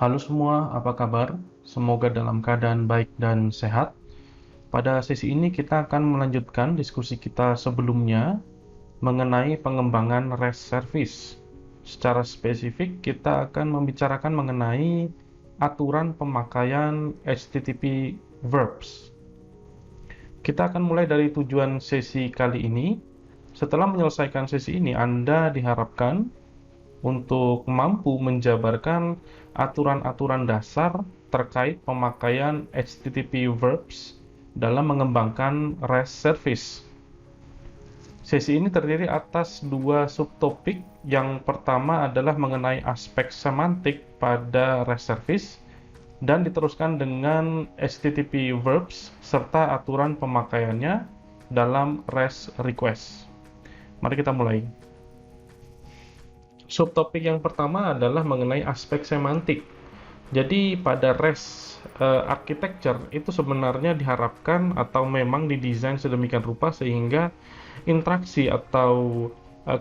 Halo semua, apa kabar? Semoga dalam keadaan baik dan sehat. Pada sesi ini kita akan melanjutkan diskusi kita sebelumnya mengenai pengembangan REST service. Secara spesifik, kita akan membicarakan mengenai aturan pemakaian HTTP verbs. Kita akan mulai dari tujuan sesi kali ini. Setelah menyelesaikan sesi ini, Anda diharapkan untuk mampu menjabarkan aturan-aturan dasar terkait pemakaian HTTP verbs dalam mengembangkan REST service. Sesi ini terdiri atas dua subtopik. Yang pertama adalah mengenai aspek semantik pada REST service dan diteruskan dengan HTTP verbs serta aturan pemakaiannya dalam REST request. Mari kita mulai. Subtopik yang pertama adalah mengenai aspek semantik. Jadi pada REST architecture itu sebenarnya diharapkan atau memang didesain sedemikian rupa sehingga interaksi atau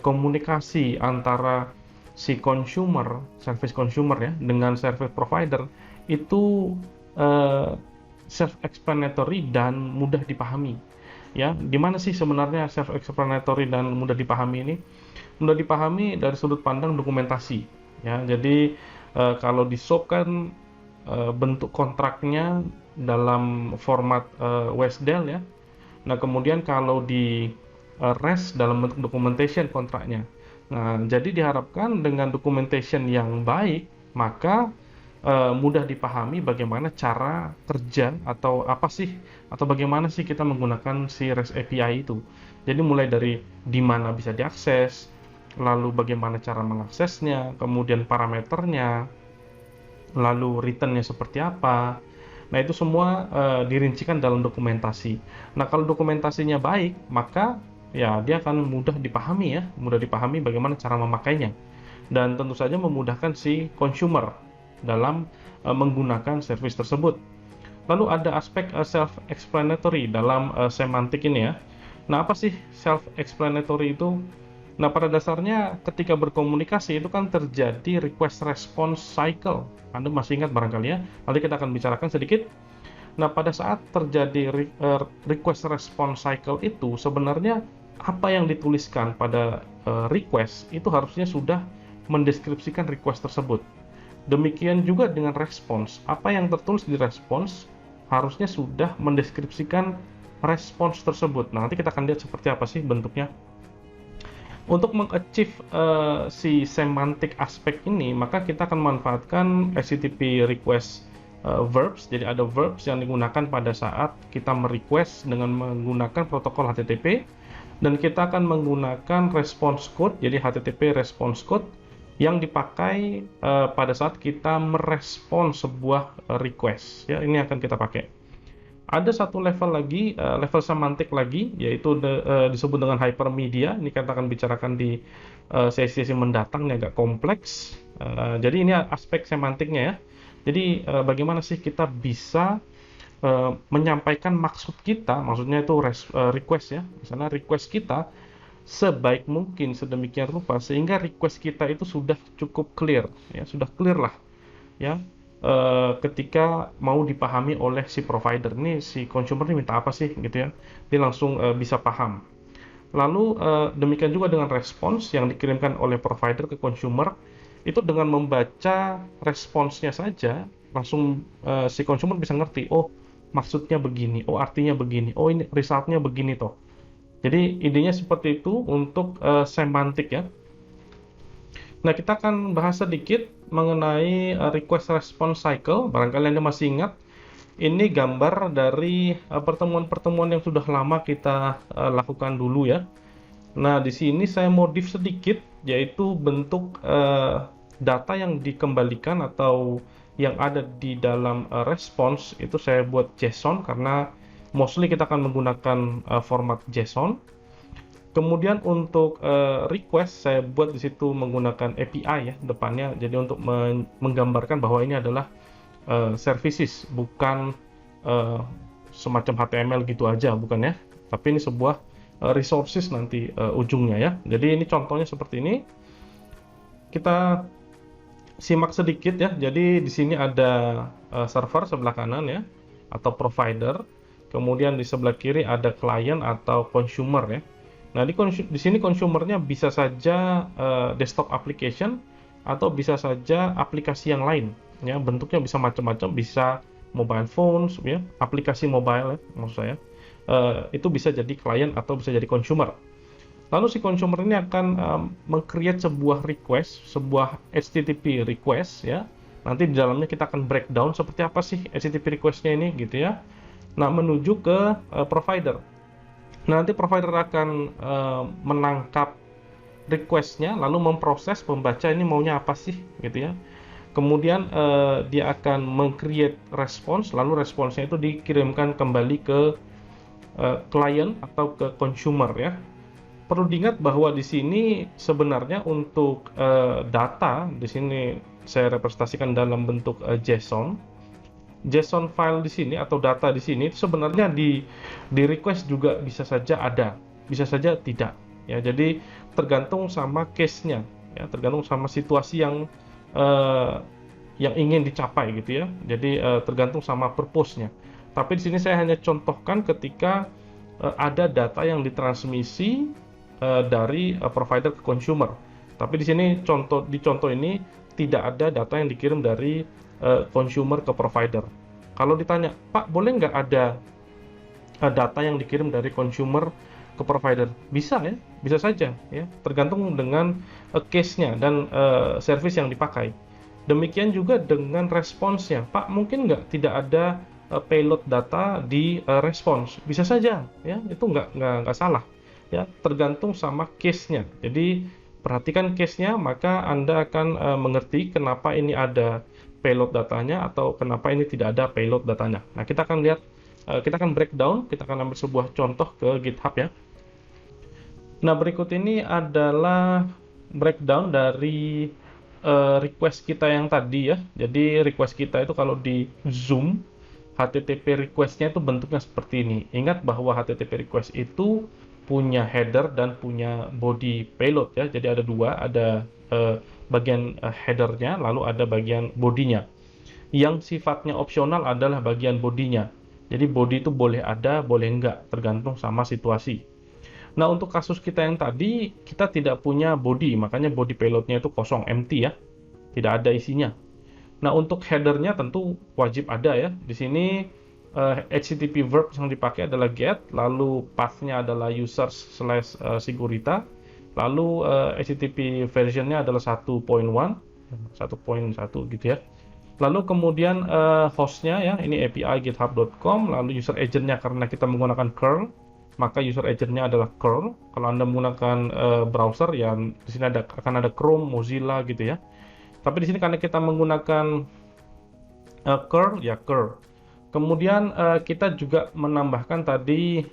komunikasi antara si consumer, service consumer ya, dengan service provider itu self-explanatory dan mudah dipahami. Ya, gimana sih sebenarnya self-explanatory dan mudah dipahami ini? Mudah dipahami dari sudut pandang dokumentasi. Ya, jadi kalau di SOAP kan bentuk kontraknya dalam format WSDL ya. Nah, kemudian kalau di REST dalam bentuk documentation kontraknya. Nah, jadi diharapkan dengan documentation yang baik, maka mudah dipahami bagaimana cara kerja atau apa sih atau bagaimana sih kita menggunakan si REST API itu. Jadi mulai dari di mana bisa diakses, lalu bagaimana cara mengaksesnya, kemudian parameternya, lalu returnnya seperti apa. Nah, itu semua dirincikan dalam dokumentasi. Nah, kalau dokumentasinya baik, maka ya dia akan mudah dipahami ya, mudah dipahami bagaimana cara memakainya. Dan tentu saja memudahkan si consumer dalam menggunakan service tersebut. Lalu ada aspek self-explanatory dalam semantik ini ya. Nah, apa sih self-explanatory itu? Nah, pada dasarnya ketika berkomunikasi itu kan terjadi request response cycle. Anda masih ingat barangkali ya? Nanti kita akan bicarakan sedikit. Nah, pada saat terjadi request response cycle itu sebenarnya apa yang dituliskan pada request itu harusnya sudah mendeskripsikan request tersebut. Demikian juga dengan respons. Apa yang tertulis di respons harusnya sudah mendeskripsikan respons tersebut. Nah, nanti kita akan lihat seperti apa sih bentuknya. Untuk mengachieve si semantik aspek ini, maka kita akan memanfaatkan HTTP request verbs. Jadi ada verbs yang digunakan pada saat kita merequest dengan menggunakan protokol HTTP, dan kita akan menggunakan response code, jadi HTTP response code yang dipakai pada saat kita merespons sebuah request. Ya, ini akan kita pakai. Ada satu level lagi, level semantik lagi, yaitu disebut dengan hypermedia. Ini kita akan bicarakan di sesi-sesi mendatang, ini agak kompleks. Jadi ini aspek semantiknya ya. Jadi bagaimana sih kita bisa menyampaikan maksud kita, maksudnya itu request ya. Misalnya request kita sebaik mungkin sedemikian rupa sehingga request kita itu sudah cukup clear, ya sudah clear lah, ya. Ketika mau dipahami oleh si provider, nih si consumer ini minta apa sih gitu ya, dia langsung bisa paham. Lalu demikian juga dengan respons yang dikirimkan oleh provider ke consumer, itu dengan membaca responsnya saja langsung si consumer bisa ngerti, oh maksudnya begini, oh artinya begini, oh ini resultnya begini toh. Jadi idenya seperti itu untuk semantik ya. Nah, kita akan bahas sedikit mengenai request response cycle. Barangkali Anda masih ingat, ini gambar dari pertemuan-pertemuan yang sudah lama kita lakukan dulu ya. Nah, di sini saya modif sedikit, yaitu bentuk data yang dikembalikan atau yang ada di dalam response itu saya buat JSON karena mostly kita akan menggunakan format JSON. Kemudian untuk request saya buat di situ menggunakan API ya depannya. Jadi untuk menggambarkan bahwa ini adalah services, bukan semacam HTML gitu aja, bukan ya. Tapi ini sebuah resources nanti ujungnya ya. Jadi ini contohnya seperti ini. Kita simak sedikit ya. Jadi di sini ada server sebelah kanan ya, atau provider. Kemudian di sebelah kiri ada client atau consumer ya. Nah, di sini consumernya bisa saja desktop application atau bisa saja aplikasi yang lain ya. Bentuknya bisa macam-macam, bisa mobile phones ya, aplikasi mobile ya maksud saya. Itu bisa jadi client atau bisa jadi consumer. Lalu si consumer ini akan meng-create sebuah request, sebuah HTTP request ya. Nanti di dalamnya kita akan breakdown seperti apa sih HTTP request-nya ini gitu ya. Nah, menuju ke provider. Nah, nanti provider akan menangkap request-nya, lalu memproses, membaca ini maunya apa sih gitu ya. Kemudian dia akan meng-create response, lalu responsnya itu dikirimkan kembali ke client atau ke consumer ya. Perlu diingat bahwa di sini sebenarnya untuk data di sini saya representasikan dalam bentuk JSON. JSON file di sini atau data di sini sebenarnya di request juga bisa saja ada, bisa saja tidak. Ya, jadi tergantung sama case-nya, ya, tergantung sama situasi yang ingin dicapai gitu ya. Jadi tergantung sama purpose-nya. Tapi di sini saya hanya contohkan ketika ada data yang ditransmisi dari provider ke consumer. Tapi di sini di contoh ini tidak ada data yang dikirim dari consumer ke provider. Kalau ditanya, Pak, boleh nggak ada data yang dikirim dari consumer ke provider? Bisa ya, bisa saja ya, tergantung dengan case-nya dan service yang dipakai. Demikian juga dengan responsnya, Pak, mungkin nggak tidak ada payload data di response? Bisa saja ya, itu nggak salah ya, tergantung sama case-nya. Jadi perhatikan case-nya, maka Anda akan mengerti kenapa ini ada payload datanya atau kenapa ini tidak ada payload datanya. Nah, kita akan lihat, kita akan breakdown, kita akan ambil sebuah contoh ke GitHub ya. Nah, berikut ini adalah breakdown dari request kita yang tadi ya. Jadi request kita itu kalau di zoom, HTTP request-nya itu bentuknya seperti ini. Ingat bahwa HTTP request itu punya header dan punya body payload ya. Jadi ada dua, ada bagian headernya, lalu ada bagian bodinya. Yang sifatnya opsional adalah bagian bodinya. Jadi body itu boleh ada, boleh enggak, tergantung sama situasi. Nah, untuk kasus kita yang tadi, kita tidak punya body, makanya body payloadnya itu kosong, empty ya. Tidak ada isinya. Nah, untuk headernya tentu wajib ada ya. Di sini HTTP verb yang dipakai adalah get, lalu path-nya adalah users/sigurita, lalu HTTP versionnya adalah 1.1, 1.1 gitu ya. Lalu kemudian hostnya ya, ini API github.com, lalu user agentnya karena kita menggunakan curl, maka user agentnya adalah curl. Kalau Anda menggunakan browser ya di sini akan ada Chrome, Mozilla gitu ya. Tapi di sini karena kita menggunakan curl ya curl. Kemudian kita juga menambahkan tadi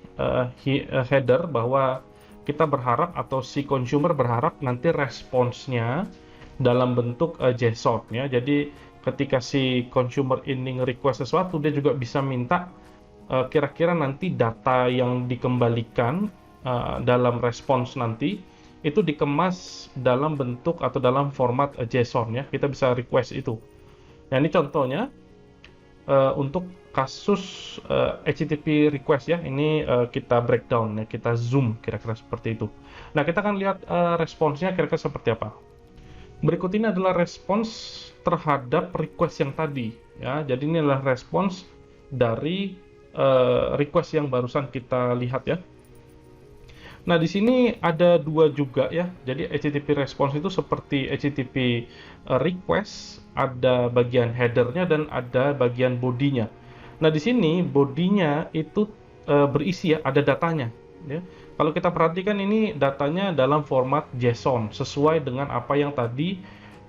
header bahwa kita berharap atau si consumer berharap nanti responsnya dalam bentuk JSON ya. Jadi ketika si consumer ini request sesuatu, dia juga bisa minta kira-kira nanti data yang dikembalikan dalam respons nanti itu dikemas dalam bentuk atau dalam format JSON ya. Kita bisa request itu. Nah, ini contohnya untuk kasus HTTP request ya. Ini kita breakdown ya, kita zoom kira-kira seperti itu. Nah, kita akan lihat responsnya kira-kira seperti apa. Berikut ini adalah respons terhadap request yang tadi ya. Jadi ini adalah respons dari request yang barusan kita lihat ya. Nah, di sini ada dua juga ya. Jadi HTTP response itu seperti HTTP request, ada bagian headernya dan ada bagian bodinya. Nah, di sini bodinya itu berisi ya, ada datanya. Ya. Kalau kita perhatikan ini datanya dalam format JSON sesuai dengan apa yang tadi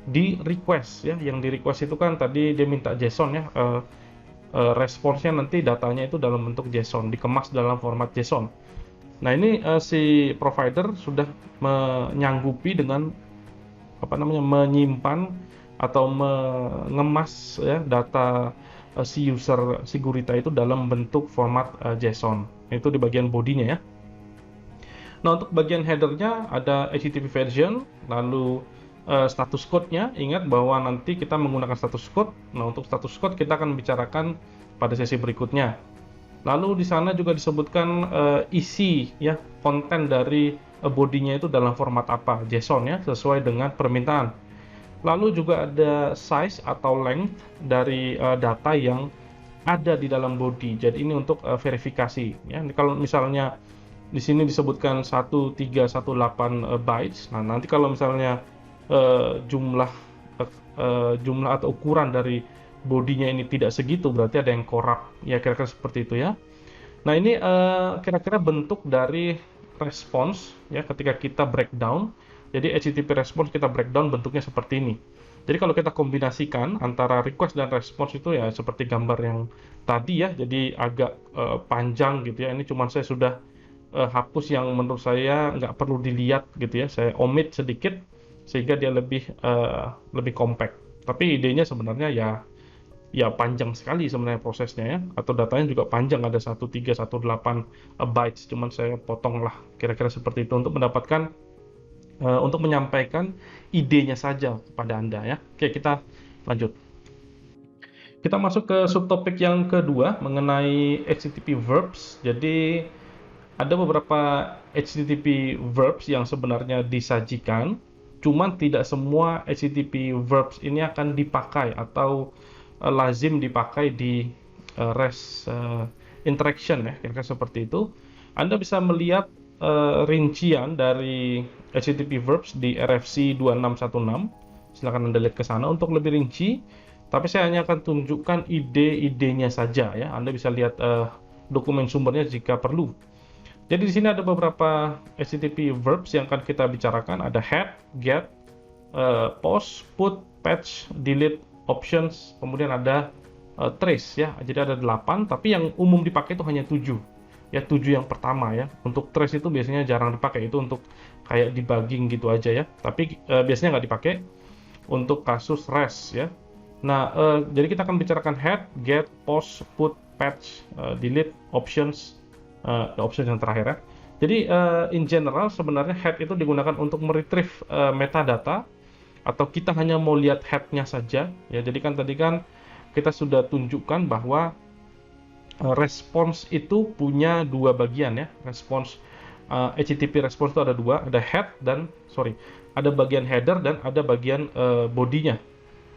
di request ya. Yang di request itu kan tadi dia minta JSON ya. Responsnya nanti datanya itu dalam bentuk JSON, dikemas dalam format JSON. Nah, ini si provider sudah menyanggupi dengan menyimpan atau mengemas ya data si user Sigurita itu dalam bentuk format JSON. Itu di bagian bodinya ya. Nah, untuk bagian headernya ada HTTP version, lalu status code-nya. Ingat bahwa nanti kita menggunakan status code. Nah, untuk status code kita akan bicarakan pada sesi berikutnya. Lalu di sana juga disebutkan isi ya, konten dari bodinya itu dalam format apa, JSON ya, sesuai dengan permintaan. Lalu juga ada size atau length dari data yang ada di dalam body. Jadi ini untuk verifikasi ya. Kalau misalnya di sini disebutkan 1318 bytes. Nah, nanti kalau misalnya jumlah jumlah atau ukuran dari bodinya ini tidak segitu, berarti ada yang corrupt. Ya, kira-kira seperti itu ya. Nah, ini kira-kira bentuk dari response ya ketika kita breakdown. Jadi HTTP response kita breakdown bentuknya seperti ini. Jadi kalau kita kombinasikan antara request dan response itu ya seperti gambar yang tadi ya, jadi agak panjang gitu ya. Ini cuma saya sudah hapus yang menurut saya nggak perlu dilihat gitu ya. Saya omit sedikit sehingga dia lebih compact. Tapi idenya sebenarnya ya panjang sekali sebenarnya prosesnya ya, atau datanya juga panjang, ada 1318 bytes, cuman saya potong lah kira-kira seperti itu untuk mendapatkan untuk menyampaikan idenya saja kepada Anda ya. Oke, kita lanjut. Kita masuk ke subtopik yang kedua mengenai HTTP verbs. Jadi ada beberapa HTTP verbs yang sebenarnya disajikan, cuman tidak semua HTTP verbs ini akan dipakai atau lazim dipakai di REST interaction ya, kira-kira seperti itu. Anda bisa melihat rincian dari HTTP verbs di RFC 2616. Silakan Anda lihat ke sana untuk lebih rinci. Tapi saya hanya akan tunjukkan ide-idenya saja ya. Anda bisa lihat dokumen sumbernya jika perlu. Jadi di sini ada beberapa HTTP verbs yang akan kita bicarakan. Ada head, get, post, put, patch, delete, options, kemudian ada trace ya. Jadi ada 8, tapi yang umum dipakai itu hanya 7. Ya, 7 yang pertama ya. Untuk trace itu biasanya jarang dipakai, itu untuk kayak debugging gitu aja ya. Tapi biasanya nggak dipakai untuk kasus REST ya. Nah, jadi kita akan bicarakan head, get, post, put, patch, delete, options, options yang terakhir ya. Jadi in general sebenarnya head itu digunakan untuk meretrieve metadata, atau kita hanya mau lihat head-nya saja ya. Jadi kan tadi kan kita sudah tunjukkan bahwa response itu punya dua bagian ya. Response HTTP response itu ada dua, ada head dan ada bagian header dan ada bagian bodinya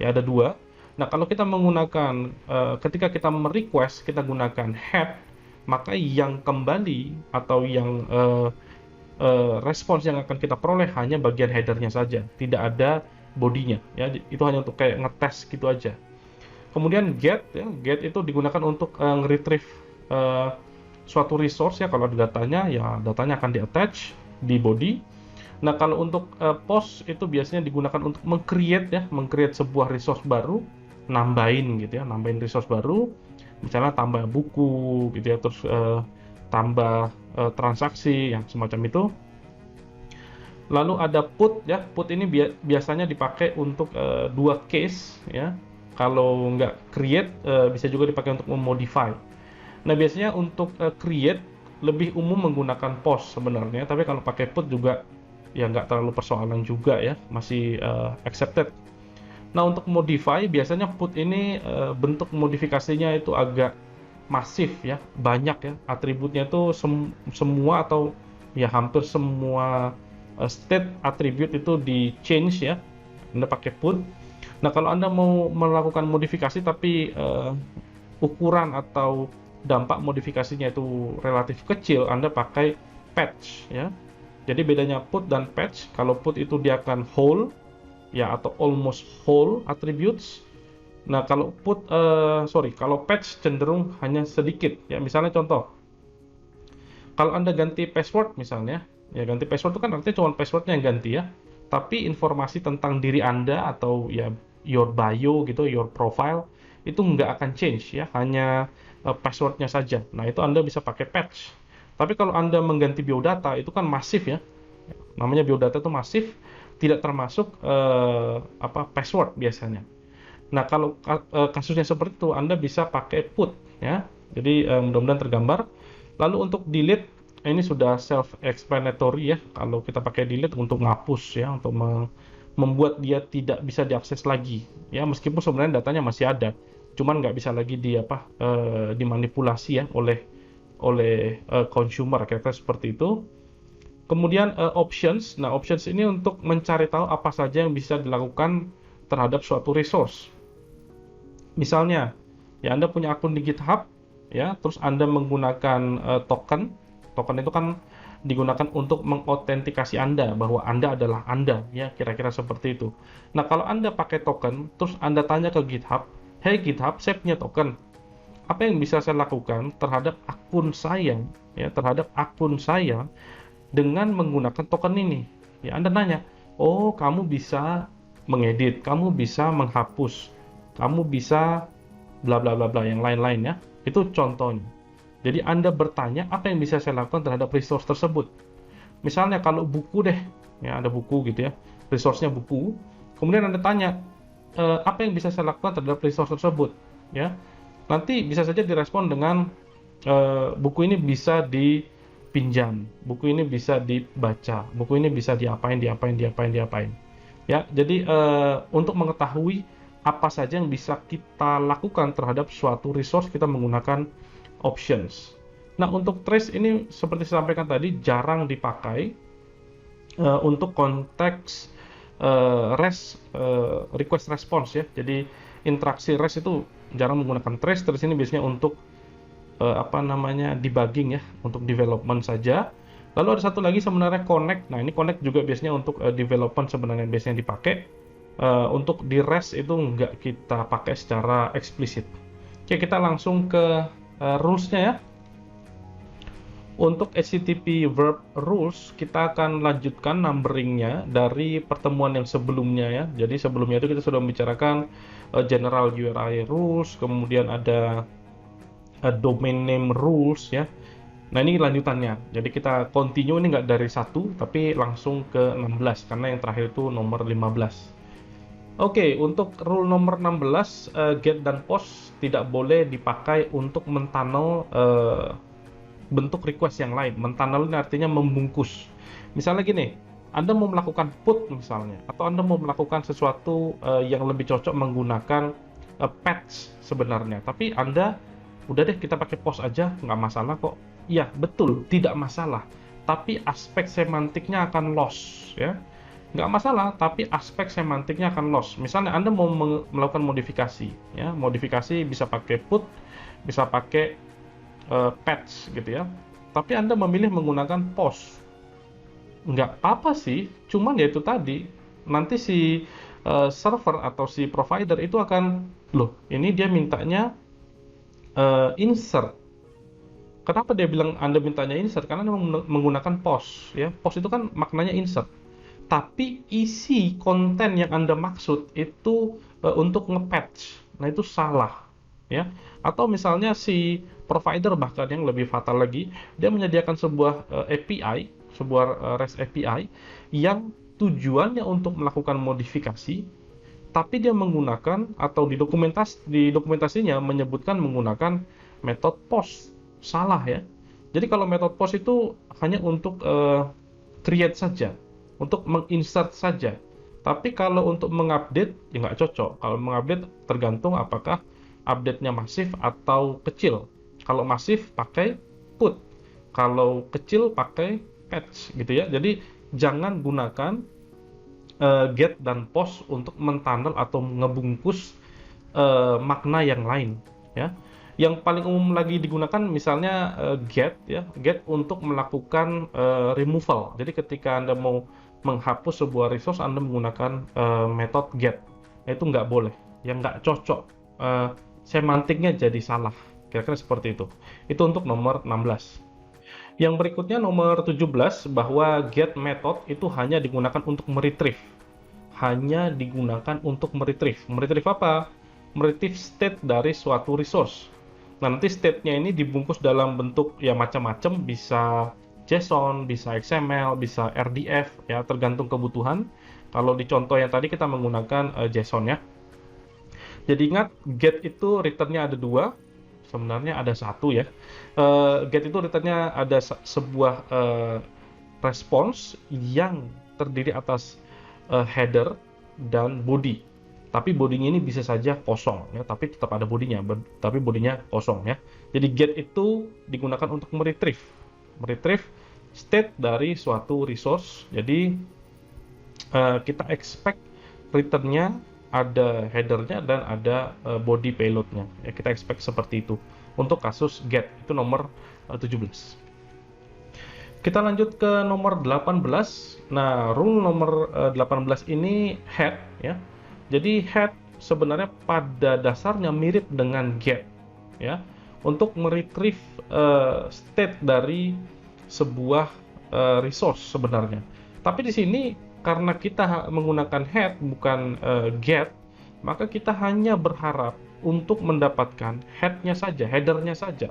ya, ada dua. Nah, kalau kita menggunakan ketika kita merequest kita gunakan head, maka yang kembali atau yang respons yang akan kita peroleh hanya bagian headernya saja, tidak ada bodinya ya. Itu hanya untuk kayak ngetes gitu aja. Kemudian get ya, get itu digunakan untuk nge-retrieve suatu resource ya. Kalau ada datanya ya, datanya akan di-attach di body. Nah, kalau untuk post itu biasanya digunakan untuk meng-create sebuah resource baru, nambahin gitu ya, nambahin resource baru, misalnya tambah buku gitu ya, terus tambah transaksi yang semacam itu. Lalu ada put ya, put ini biasanya dipakai untuk dua case ya. Kalau nggak create bisa juga dipakai untuk memodify. Nah, biasanya untuk create lebih umum menggunakan post sebenarnya, tapi kalau pakai put juga ya nggak terlalu persoalan juga ya, masih accepted. Nah, untuk modify biasanya put ini bentuk modifikasinya itu agak masif ya, banyak ya, atributnya itu semua atau ya hampir semua state attribute itu di change ya, Anda pakai put. Nah, kalau Anda mau melakukan modifikasi tapi ukuran atau dampak modifikasinya itu relatif kecil, Anda pakai patch ya. Jadi bedanya put dan patch, kalau put itu dia akan whole ya, atau almost whole attributes. Nah, kalau kalau patch cenderung hanya sedikit ya. Misalnya contoh, kalau Anda ganti password misalnya, ya ganti password itu kan artinya cuma passwordnya yang ganti ya. Tapi informasi tentang diri Anda atau ya your bio gitu, your profile itu nggak akan change ya, hanya passwordnya saja. Nah, itu Anda bisa pakai patch. Tapi kalau Anda mengganti biodata itu kan masif ya. Namanya biodata itu masif, tidak termasuk password biasanya. Nah, kalau kasusnya seperti itu, Anda bisa pakai put ya. Jadi mudah-mudahan tergambar. Lalu untuk delete, ini sudah self explanatory ya. Kalau kita pakai delete untuk ngapus ya, untuk membuat dia tidak bisa diakses lagi. Ya, meskipun sebenarnya datanya masih ada, cuman nggak bisa lagi dimanipulasi ya oleh consumer, kira-kira seperti itu. Kemudian options. Nah, options ini untuk mencari tahu apa saja yang bisa dilakukan terhadap suatu resource. Misalnya, ya Anda punya akun di GitHub, ya, terus Anda menggunakan token. Token itu kan digunakan untuk mengautentikasi Anda bahwa Anda adalah Anda, ya, kira-kira seperti itu. Nah, kalau Anda pakai token, terus Anda tanya ke GitHub, "Hey GitHub, saya punya token. Apa yang bisa saya lakukan terhadap akun saya, ya, terhadap akun saya dengan menggunakan token ini?" Ya, Anda nanya, "Oh, kamu bisa mengedit, kamu bisa menghapus, kamu bisa bla bla bla bla yang lain-lain ya." Itu contohnya. Jadi Anda bertanya apa yang bisa saya lakukan terhadap resource tersebut. Misalnya kalau buku deh, ya ada buku gitu ya, resource-nya buku. Kemudian Anda tanya, apa yang bisa saya lakukan terhadap resource tersebut, ya. Nanti bisa saja direspon dengan buku ini bisa dipinjam, buku ini bisa dibaca, buku ini bisa diapain, diapain, diapain, diapain. Ya, jadi untuk mengetahui apa saja yang bisa kita lakukan terhadap suatu resource, kita menggunakan options. Nah, untuk trace ini seperti saya sampaikan tadi jarang dipakai untuk konteks request response ya. Jadi interaksi REST itu jarang menggunakan trace. Trace ini biasanya untuk debugging ya, untuk development saja. Lalu ada satu lagi sebenarnya connect. Nah, ini connect juga biasanya untuk development sebenarnya biasanya dipakai. Untuk di REST itu nggak kita pakai secara eksplisit. Oke, kita langsung ke rules-nya ya. Untuk HTTP verb rules, kita akan lanjutkan numbering-nya dari pertemuan yang sebelumnya ya. Jadi sebelumnya itu kita sudah membicarakan general URI rules, kemudian ada domain name rules ya. Nah, ini lanjutannya. Jadi kita continue, ini nggak dari 1, tapi langsung ke 16, karena yang terakhir itu nomor 15. Oke, untuk rule nomor 16, get dan post tidak boleh dipakai untuk mentunnel bentuk request yang lain. Mentunnel ini artinya membungkus. Misalnya gini, Anda mau melakukan put misalnya, atau Anda mau melakukan sesuatu yang lebih cocok menggunakan patch sebenarnya. Tapi Anda, udah deh kita pakai post aja, nggak masalah kok. Iya, betul, tidak masalah. Tapi aspek semantiknya akan loss, ya. Nggak masalah, tapi aspek semantiknya akan loss. Misalnya Anda mau melakukan modifikasi, ya, modifikasi bisa pakai put, bisa pakai patch gitu ya. Tapi Anda memilih menggunakan post. Nggak apa-apa sih, cuman ya itu tadi, nanti si server atau si provider itu akan, loh, ini dia mintanya insert. Kenapa dia bilang Anda mintanya insert? Karena Anda menggunakan post, ya. Post itu kan maknanya insert. Tapi isi konten yang Anda maksud itu untuk nge-patch. Nah, itu salah, ya. Atau misalnya si provider bahkan yang lebih fatal lagi, dia menyediakan sebuah API, sebuah REST API yang tujuannya untuk melakukan modifikasi, tapi dia menggunakan atau di dokumentasinya menyebutkan menggunakan metode post. Salah ya. Jadi kalau metode post itu hanya untuk create saja, untuk menginsert saja. Tapi kalau untuk mengupdate ya nggak cocok. Kalau mengupdate tergantung apakah update-nya masif atau kecil. Kalau masif pakai put, kalau kecil pakai patch gitu ya. Jadi jangan gunakan get dan post untuk mentunnel atau ngebungkus makna yang lain ya. Yang paling umum lagi digunakan misalnya get ya, get untuk melakukan removal. Jadi ketika Anda mau menghapus sebuah resource, Anda menggunakan metode get. Itu nggak boleh, yang nggak cocok. Semantiknya jadi salah. Kira-kira seperti itu. Itu untuk nomor 16. Yang berikutnya nomor 17, bahwa get method itu hanya digunakan untuk meretrieve. Hanya digunakan untuk meretrieve. Meretrieve apa? Meretrieve state dari suatu resource. Nah, nanti state-nya ini dibungkus dalam bentuk ya macam-macam, bisa JSON, bisa XML, bisa RDF, ya tergantung kebutuhan. Kalau di contoh yang tadi kita menggunakan JSON ya. Jadi ingat, get itu return-nya ada 2, sebenarnya ada 1 ya. Get itu return-nya ada sebuah response yang terdiri atas header dan body. Tapi bodinya ini bisa saja kosong ya, tapi tetap ada bodinya, tapi bodinya kosong ya. Jadi get itu digunakan untuk meretrieve state dari suatu resource. Jadi kita expect returnnya ada headernya dan ada body payloadnya ya, kita expect seperti itu untuk kasus get. Itu nomor 17. Kita lanjut ke nomor 18. Nah, rule nomor 18 ini head ya. Jadi head sebenarnya pada dasarnya mirip dengan get ya, untuk meretrieve state dari sebuah resource sebenarnya. Tapi di sini karena kita menggunakan head bukan get, maka kita hanya berharap untuk mendapatkan headnya saja, headernya saja.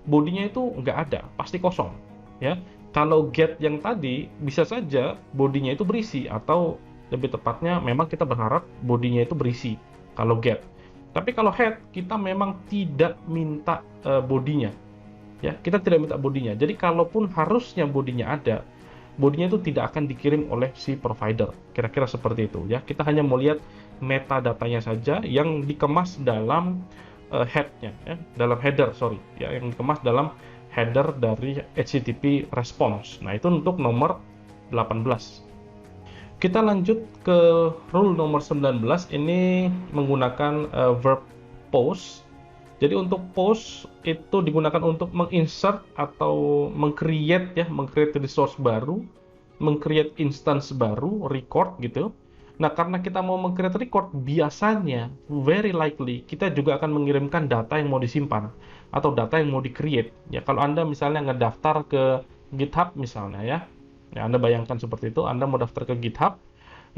Bodinya itu nggak ada, pasti kosong ya. Kalau get yang tadi bisa saja bodinya itu berisi, atau lebih tepatnya memang kita berharap bodinya itu berisi kalau get. Tapi kalau head kita memang tidak minta bodinya ya, kita tidak minta bodinya. Jadi kalaupun harusnya bodinya ada, bodinya itu tidak akan dikirim oleh si provider. Kira-kira seperti itu ya. Kita hanya mau lihat metadatanya saja yang dikemas dalam head-nya ya, dalam header ya, yang dikemas dalam header dari HTTP response. Nah, itu untuk nomor 18. Kita lanjut ke rule nomor 19. Ini menggunakan verb post. Jadi untuk post itu digunakan untuk menginsert atau mengcreate ya, mengcreate resource baru, mengcreate instance baru, record gitu. Nah, karena kita mau mengcreate record, biasanya very likely kita juga akan mengirimkan data yang mau disimpan atau data yang mau di-create. Ya, kalau Anda misalnya ngedaftar ke GitHub misalnya ya. Ya, Anda bayangkan seperti itu, Anda mau daftar ke GitHub.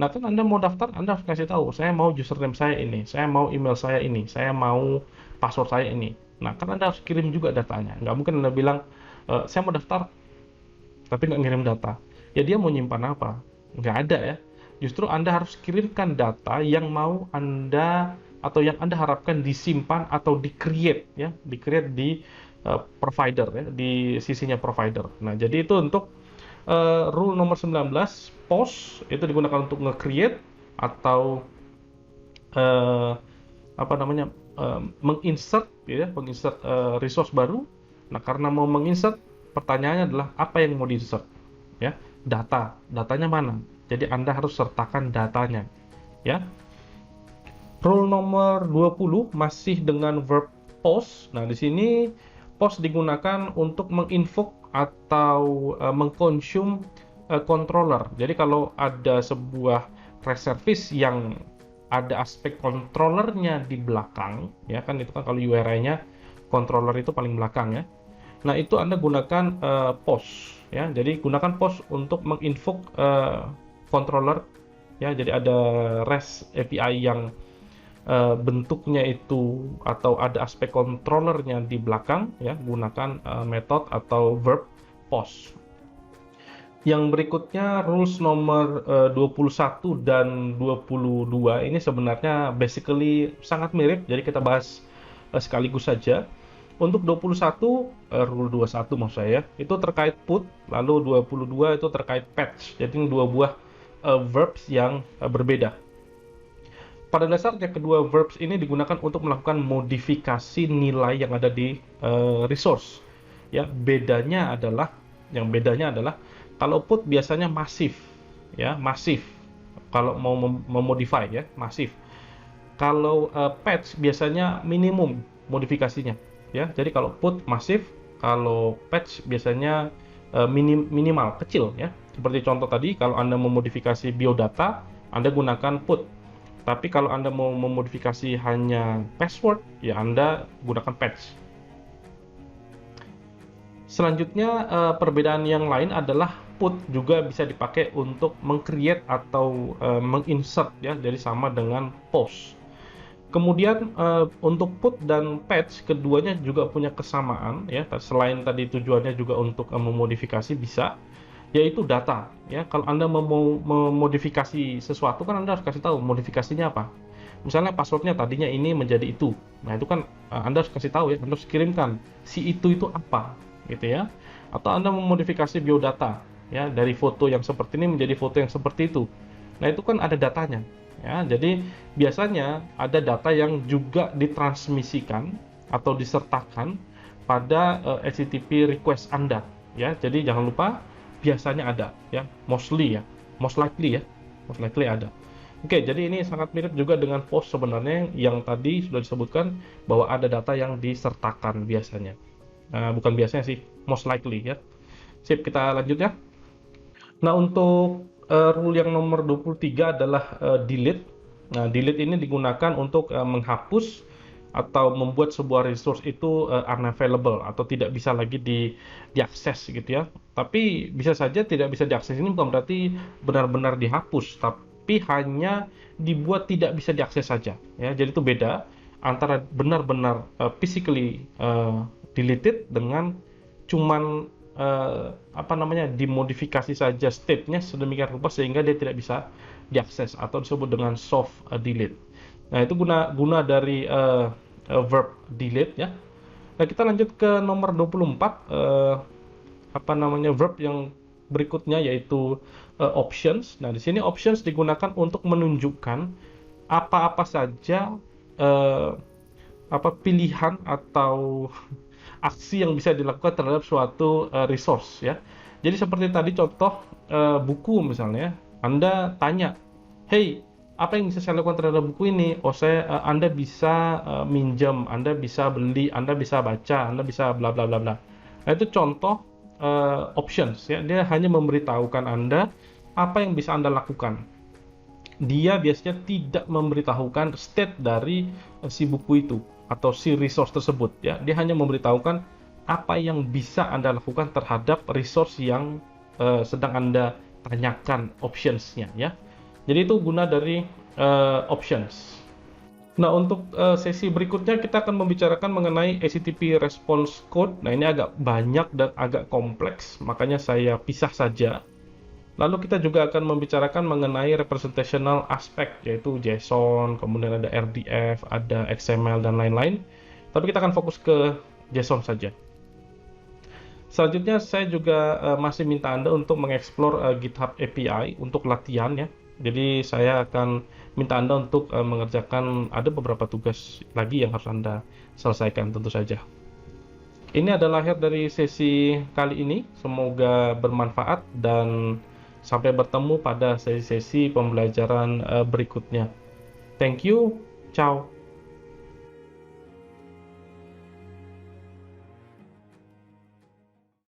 Nah, kan Anda mau daftar, Anda harus kasih tahu, saya mau username saya ini, saya mau email saya ini, saya mau password saya ini. Nah, kan Anda harus kirim juga datanya. Nggak mungkin Anda bilang, saya mau daftar, tapi nggak ngirim data. Ya, dia mau nyimpan apa? Nggak ada ya. Justru Anda harus kirimkan data yang mau Anda, atau yang Anda harapkan disimpan atau di-create ya, di-create di provider ya, di sisinya provider. Nah, jadi itu untuk rule nomor 19, post itu digunakan untuk nge-create atau menginsert ya, menginsert resource baru. Nah, karena mau menginsert, pertanyaannya adalah apa yang mau diinsert ya? Datanya mana? Jadi Anda harus sertakan datanya ya. Rule nomor 20 masih dengan verb post. Nah, di sini post digunakan untuk menginvoke atau mengkonsum controller. Jadi kalau ada sebuah REST service yang ada aspek controllernya di belakang, ya kan, itu kan kalau URI-nya controller itu paling belakang ya. Nah, itu Anda gunakan post ya. Jadi gunakan post untuk menginvoke controller ya. Jadi ada REST API yang bentuknya itu atau ada aspek controllernya di belakang ya, gunakan method atau verb post. Yang berikutnya rules nomor 21 dan 22 ini sebenarnya basically sangat mirip, jadi kita bahas sekaligus saja. Untuk 21 rule 21 maksud saya itu terkait put, lalu 22 itu terkait patch. Jadi ini dua buah verbs yang berbeda. Pada dasarnya kedua verbs ini digunakan untuk melakukan modifikasi nilai yang ada di resource. Ya, yang bedanya adalah kalau put biasanya masif, ya masif. Kalau mau memodify ya masif. Kalau patch biasanya minimum modifikasinya. Ya, jadi kalau put masif, kalau patch biasanya minimal, kecil ya. Seperti contoh tadi, kalau Anda memodifikasi biodata, Anda gunakan put. Tapi kalau Anda mau memodifikasi hanya password, ya Anda gunakan patch. Selanjutnya, perbedaan yang lain adalah put juga bisa dipakai untuk meng-create atau menginsert ya, jadi sama dengan post. Kemudian untuk put dan patch keduanya juga punya kesamaan ya, selain tadi tujuannya juga untuk memodifikasi bisa, yaitu data ya. Kalau Anda mau memodifikasi sesuatu kan Anda harus kasih tahu modifikasinya apa. Misalnya passwordnya tadinya ini menjadi itu. Nah, itu kan Anda harus kasih tahu ya, Anda harus kirimkan si itu apa gitu ya. Atau Anda memodifikasi biodata ya, dari foto yang seperti ini menjadi foto yang seperti itu. Nah, itu kan ada datanya Ya, jadi biasanya ada data yang juga ditransmisikan atau disertakan pada HTTP request Anda, ya. Jadi jangan lupa biasanya ada, ya, most likely ya, most likely ada. Oke, jadi ini sangat mirip juga dengan post sebenarnya yang tadi sudah disebutkan bahwa ada data yang disertakan biasanya. Bukan biasanya sih, most likely ya. Sip, kita lanjut ya. Nah, untuk rule yang nomor 23 adalah delete. Nah, delete ini digunakan untuk menghapus atau membuat sebuah resource itu unavailable atau tidak bisa lagi diakses gitu ya. Tapi bisa saja tidak bisa diakses ini bukan berarti benar-benar dihapus, tapi hanya dibuat tidak bisa diakses saja ya. Jadi itu beda antara benar-benar physically deleted dengan cuman apa namanya, dimodifikasi saja state-nya sedemikian rupa sehingga dia tidak bisa diakses atau disebut dengan soft delete. Nah, itu guna dari verb delete ya. Nah, kita lanjut ke nomor 24, apa namanya, verb yang berikutnya yaitu options. Nah, di sini options digunakan untuk menunjukkan apa-apa saja eh, apa pilihan atau aksi yang bisa dilakukan terhadap suatu resource ya. Jadi seperti tadi contoh buku misalnya, Anda tanya, "Hey, apa yang bisa saya lakukan terhadap buku ini?" Oh, Anda bisa minjam, Anda bisa beli, Anda bisa baca, Anda bisa bla bla bla bla. Nah, itu contoh options ya. Dia hanya memberitahukan Anda apa yang bisa Anda lakukan. Dia biasanya tidak memberitahukan state dari si buku itu atau si resource tersebut ya. Dia hanya memberitahukan apa yang bisa Anda lakukan terhadap resource yang sedang Anda tanyakan options-nya ya. Jadi itu guna dari options. Nah, untuk sesi berikutnya kita akan membicarakan mengenai HTTP response code. Nah, ini agak banyak dan agak kompleks, makanya saya pisah saja. Lalu kita juga akan membicarakan mengenai representational aspect, yaitu JSON, kemudian ada RDF, ada XML, dan lain-lain. Tapi kita akan fokus ke JSON saja. Selanjutnya saya juga masih minta Anda untuk mengeksplor GitHub API untuk latihan ya. Jadi saya akan minta Anda untuk mengerjakan, ada beberapa tugas lagi yang harus Anda selesaikan tentu saja. Ini adalah akhir dari sesi kali ini. Semoga bermanfaat dan sampai bertemu pada sesi-sesi pembelajaran berikutnya. Thank you. Ciao.